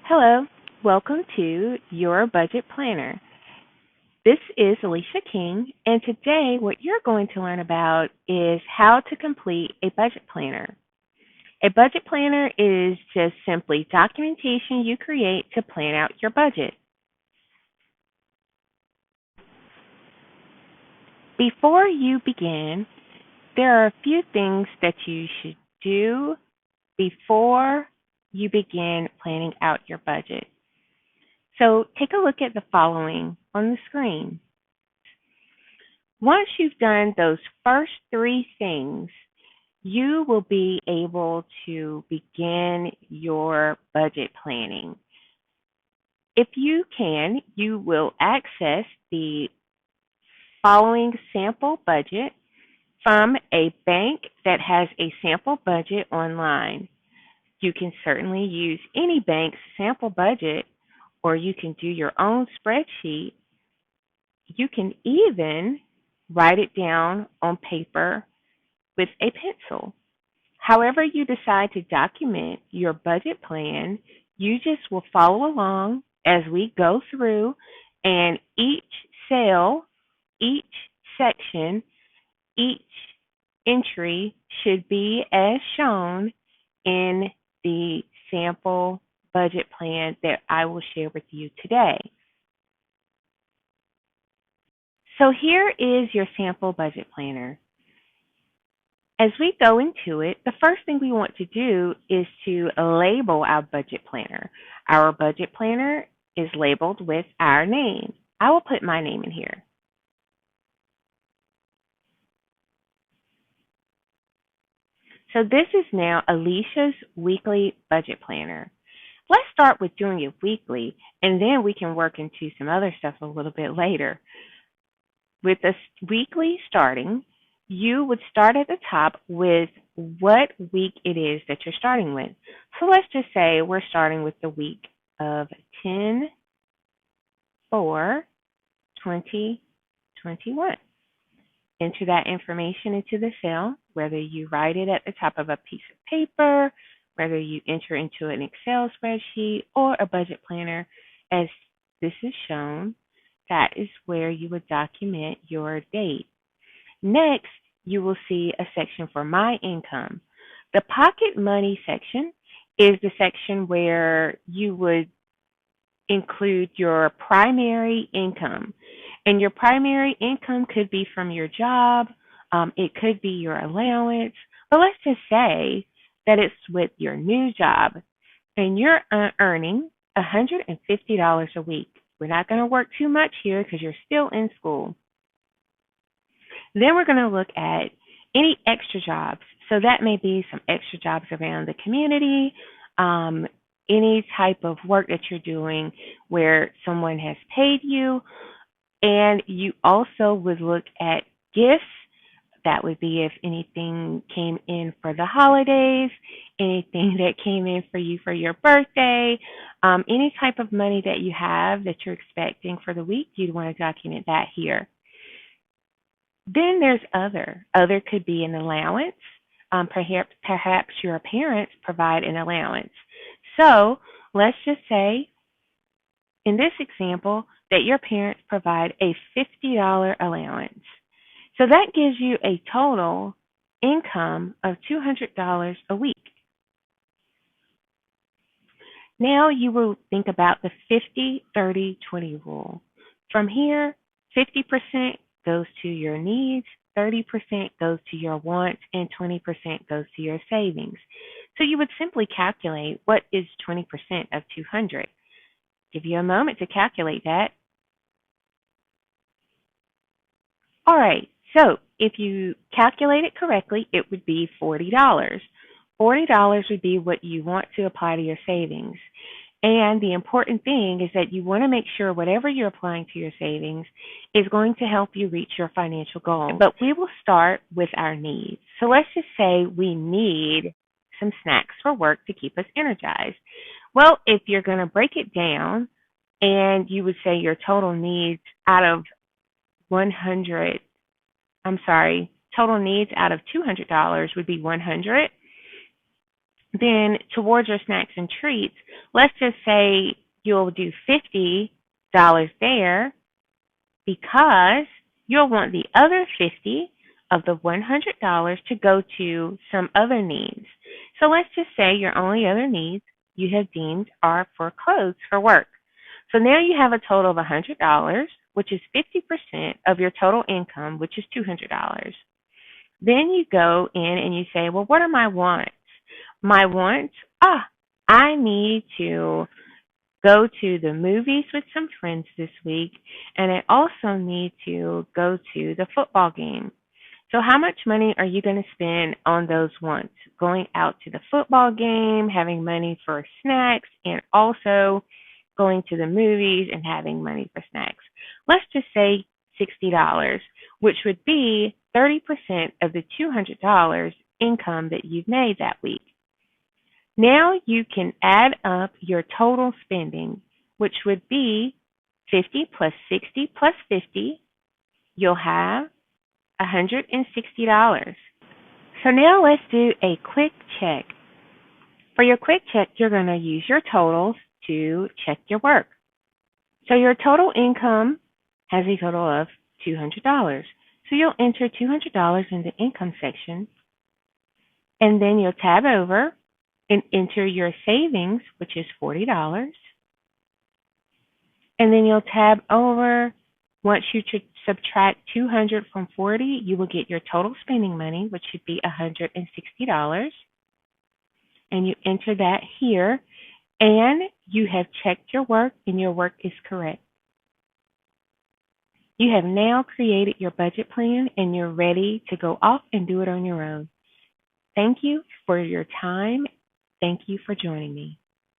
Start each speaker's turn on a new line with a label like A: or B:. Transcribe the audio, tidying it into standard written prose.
A: Hello, welcome to Your Budget Planner. This is Alicia King, and today what you're going to learn about is how to complete a budget planner. A budget planner is just simply documentation you create to plan out your budget. Before you begin, there are a few things that you should do before you begin planning out your budget. So take a look at the following on the screen. Once you've done those first three things, you will be able to begin your budget planning. If you can, you will access the following sample budget from a bank that has a sample budget online. You can certainly use any bank's sample budget, or you can do your own spreadsheet. You can even write it down on paper with a pencil. However you decide to document your budget plan, you just will follow along as we go through, and each cell, each section, each entry should be as shown in the sample budget plan that I will share with you today. So here is your sample budget planner. As we go into it, the first thing we want to do is to label our budget planner. Our budget planner is labeled with our name. I will put my name in here. So this is now Alicia's weekly budget planner. Let's start with doing it weekly, and then we can work into some other stuff a little bit later. With this weekly starting, you would start at the top with what week it is that you're starting with. So let's just say we're starting with the week of 10/4/2021. Enter that information into the cell, whether you write it at the top of a piece of paper, whether you enter into an Excel spreadsheet or a budget planner, as this is shown. That is where you would document your date. Next, you will see a section for My Income. The Pocket Money section is the section where you would include your primary income. And your primary income could be from your job, it could be your allowance, but let's just say that it's with your new job and you're earning $150 a week. We're not going to work too much here because you're still in school. Then we're going to look at any extra jobs. So that may be some extra jobs around the community, any type of work that you're doing where someone has paid you. And you also would look at gifts. That would be if anything came in for the holidays, anything that came in for you for your birthday, any type of money that you have that you're expecting for the week, you'd want to document that here. Then there's other. Other could be an allowance. Perhaps your parents provide an allowance. So let's just say, in this example, that your parents provide a $50 allowance. So that gives you a total income of $200 a week. Now you will think about the 50-30-20 rule. From here, 50% goes to your needs, 30% goes to your wants, and 20% goes to your savings. So you would simply calculate what is 20% of 200. Give you a moment to calculate that. All right, so if you calculate it correctly, it would be $40. $40 would be what you want to apply to your savings. And the important thing is that you want to make sure whatever you're applying to your savings is going to help you reach your financial goals. But we will start with our needs. So let's just say we need some snacks for work to keep us energized. Well, if you're going to break it down and you would say your total needs out of total needs out of $200 would be 100. Then towards your snacks and treats, let's just say you'll do $50 there because you'll want the other 50 of the $100 to go to some other needs. So let's just say your only other needs you have deemed are for clothes for work. So now you have a total of $100, which is 50% of your total income, which is $200. Then you go in and you say, well, what are my wants? My wants, I need to go to the movies with some friends this week, and I also need to go to the football game. So, how much money are you going to spend on those wants? Going out to the football game, having money for snacks, and also going to the movies and having money for snacks. Let's just say $60, which would be 30% of the $200 income that you've made that week. Now you can add up your total spending, which would be 50 plus 60 plus 50. You'll have $160. So now let's do a quick check. For your quick check, you're going to use your totals to check your work. So your total income has a total of $200. So you'll enter $200 in the income section, and then you'll tab over and enter your savings, which is $40. And then you'll tab over. Once you subtract 200 from 40, you will get your total spending money, which should be $160. And you enter that here, and you have checked your work, and your work is correct. You have now created your budget plan, and you're ready to go off and do it on your own. Thank you for your time. Thank you for joining me.